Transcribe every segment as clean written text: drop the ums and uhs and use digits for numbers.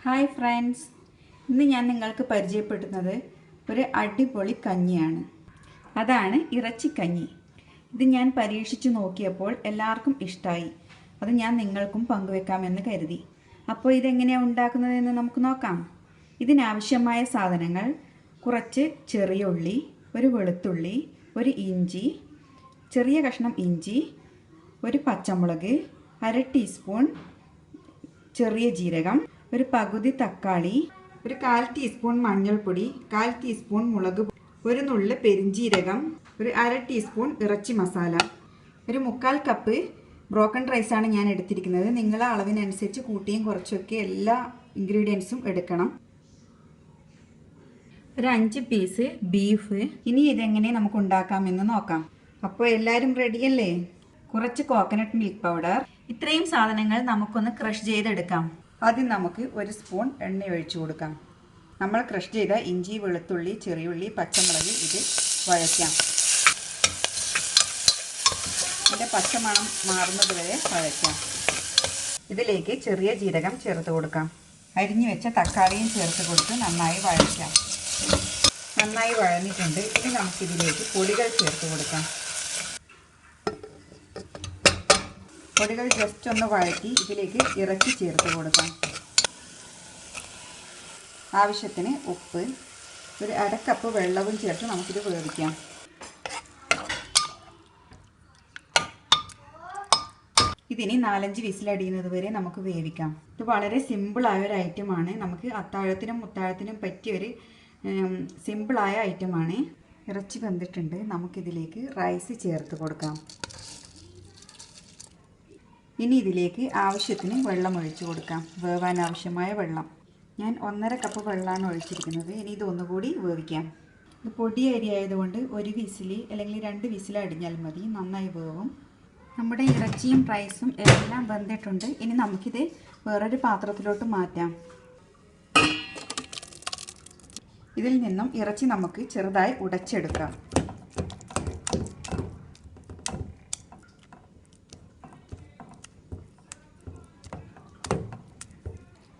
Hi friends, ഇന്ന് ഞാൻ നിങ്ങൾക്ക് പരിചയപ്പെടുത്തുന്നത് ഒരു അടിപൊളി കഞ്ഞിയാണ്. അതാണ് ഇറച്ചിക്കഞ്ഞി. ഇത് ഞാൻ പരീക്ഷിച്ചു നോക്കിയപ്പോൾ എല്ലാവർക്കും ഇഷ്ടമായി. അത് ഞാൻ നിങ്ങൾക്കും പങ്കുവെക്കാമെന്ന് കരുതി. അപ്പോൾ ഇതെങ്ങനെയാണ് ഉണ്ടാക്കുന്നതെന്ന് നമുക്ക് നോക്കാം. ഇതിനാവശ്യമായ സാധനങ്ങൾ: കുറച്ച് ചെറിയ ഉള്ളി, ഒരു വെളുത്തുള്ളി, ഒരു ഇഞ്ചി, ചെറിയ കഷ്ണം ഇഞ്ചി, ഒരു പച്ചമുളക്, 1/2 ടീസ്പൂൺ ചെറിയ ജീരകം, ഒരു പകുതി തക്കാളി, ഒരു 1/4 ടീസ്പൂൺ മഞ്ഞൾപ്പൊടി, 1/4 ടീസ്പൂൺ മുളക്, ഒരു നുള്ള് പെരിഞ്ജീരകം, ഒരു 1/2 ടീസ്പൂൺ ഇറച്ചി മസാല, ഒരു 1/4 കപ്പ് ബ്രോക്കൺ റൈസാണ് ഞാൻ എടുത്തിരിക്കുന്നത്. നിങ്ങളെ അളവിനനുസരിച്ച് കൂട്ടിയും കുറച്ചൊക്കെ എല്ലാ ഇൻഗ്രീഡിയൻസും എടുക്കണം. ഒരു 5 പീസ് ബീഫ്. ഇനി ഇതെങ്ങനെ നമുക്ക് ഉണ്ടാക്കാമെന്ന് നോക്കാം. അപ്പോൾ എല്ലാവരും റെഡിയല്ലേ? കുറച്ച് കോക്കനട്ട് മിൽക്ക് പൗഡർ. ഇത്രയും സാധനങ്ങൾ നമുക്കൊന്ന് ക്രഷ് ചെയ്തെടുക്കാം. ആദ്യം നമുക്ക് 1 സ്പൂൺ എണ്ണ ഒഴിച്ചു കൊടുക്കാം. നമ്മൾ ക്രഷ് ചെയ്ത ഇഞ്ചി, വെളുത്തുള്ളി, ചെറിയുള്ളി, പച്ചമുളക് ഇത് വഴറ്റാം. ഇതിൻ്റെ പച്ചമണം മാറുന്നത് വരെ വഴറ്റാം. ഇതിലേക്ക് ചെറിയ ജീരകം ചേർത്ത് കൊടുക്കാം. അരിഞ്ഞു വെച്ച തക്കാളിയും ചേർത്ത് കൊടുത്ത് നന്നായി വഴറ്റാം. നന്നായി വഴന്നിട്ടുണ്ട്. ഇനി നമുക്കിതിലേക്ക് പൊടികൾ ചേർത്ത് കൊടുക്കാം. പൊടികൾ ജസ്റ്റ് ഒന്ന് വഴറ്റി ഇതിലേക്ക് ഇറച്ചി ചേർത്ത് കൊടുക്കാം. ആവശ്യത്തിന് ഉപ്പ്, ഒരു 1/2 കപ്പ് വെള്ളവും ചേർത്ത് നമുക്കിത് വേവിക്കാം. ഇതിനി 4-5 വിസിലടിയുന്നത് വരെ നമുക്ക് വേവിക്കാം. ഇത് വളരെ സിമ്പിളായ ഒരു ഐറ്റമാണ്. നമുക്ക് അത്താഴത്തിനും മുത്താഴത്തിനും പറ്റിയൊരു സിമ്പിളായ ഐറ്റമാണ്. ഇറച്ചി വെന്തിട്ടുണ്ട്. നമുക്കിതിലേക്ക് റൈസ് ചേർത്ത് കൊടുക്കാം. ഇനി ഇതിലേക്ക് ആവശ്യത്തിന് വെള്ളം ഒഴിച്ചു കൊടുക്കാം. വേവാൻ ആവശ്യമായ വെള്ളം. ഞാൻ 1/2 കപ്പ് വെള്ളമാണ് ഒഴിച്ചിരിക്കുന്നത്. ഇനി ഇതൊന്നുകൂടി വേവിക്കാം. ഇത് പൊടി അരി ആയതുകൊണ്ട് 1 വിസിൽ അല്ലെങ്കിൽ 2 വിസിൽ അടിഞ്ഞാൽ മതി. നന്നായി വേവും. നമ്മുടെ ഇറച്ചിയും റൈസും എല്ലാം വെന്തിട്ടുണ്ട്. ഇനി നമുക്കിത് വേറൊരു പാത്രത്തിലോട്ട് മാറ്റാം. ഇതിൽ നിന്നും ഇറച്ചി നമുക്ക് ചെറുതായി ഉടച്ചെടുക്കാം.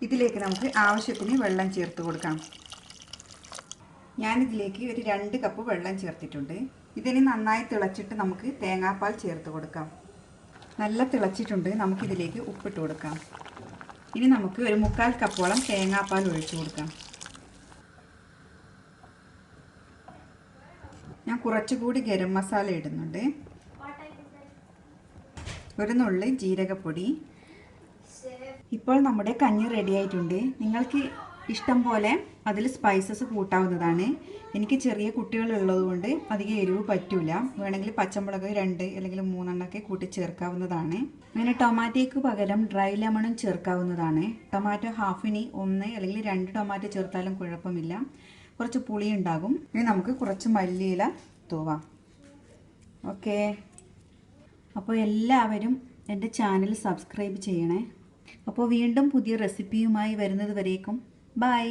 ഇതിലേക്ക് നമുക്ക് ആവശ്യത്തിന് വെള്ളം ചേർത്ത് കൊടുക്കാം. ഞാനിതിലേക്ക് ഒരു 2 കപ്പ് വെള്ളം ചേർത്തിട്ടുണ്ട്. ഇതിന് നന്നായി തിളച്ചിട്ട് നമുക്ക് തേങ്ങാപ്പാൽ ചേർത്ത് കൊടുക്കാം. നല്ല തിളച്ചിട്ടുണ്ട്. നമുക്കിതിലേക്ക് ഉപ്പിട്ട് കൊടുക്കാം. ഇനി നമുക്ക് ഒരു 1/4 കപ്പോളം തേങ്ങാപ്പാൽ ഒഴിച്ചു കൊടുക്കാം. ഞാൻ കുറച്ചുകൂടി ഗരം മസാല ഇടുന്നുണ്ട്. ഒരു നുള്ളി ജീരകപ്പൊടി. ഇപ്പോൾ നമ്മുടെ കഞ്ഞി റെഡി ആയിട്ടുണ്ട്. നിങ്ങൾക്ക് ഇഷ്ടം പോലെ അതിൽ സ്പൈസസ് കൂട്ടാവുന്നതാണ്. എനിക്ക് ചെറിയ കുട്ടികളുള്ളതുകൊണ്ട് അധികം എരിവ് പറ്റില്ല. വേണമെങ്കിൽ പച്ചമുളക് 2 അല്ലെങ്കിൽ 3 എണ്ണമൊക്കെ കൂട്ടി ചേർക്കാവുന്നതാണ്. അങ്ങനെ ടൊമാറ്റോയ്ക്ക് പകരം ഡ്രൈ ലെമണും ചേർക്കാവുന്നതാണ്. ടൊമാറ്റോ ഹാഫിന് 1 അല്ലെങ്കിൽ 2 ടൊമാറ്റോ ചേർത്താലും കുഴപ്പമില്ല. കുറച്ച് പുളി ഉണ്ടാകും. ഇനി നമുക്ക് കുറച്ച് മല്ലിയില തൂവാം. ഓക്കെ, അപ്പോൾ എല്ലാവരും എൻ്റെ ചാനൽ സബ്സ്ക്രൈബ് ചെയ്യണേ. അപ്പോൾ വീണ്ടും പുതിയ റെസിപ്പിയുമായി വരുന്നത് വരേക്കും ബൈ.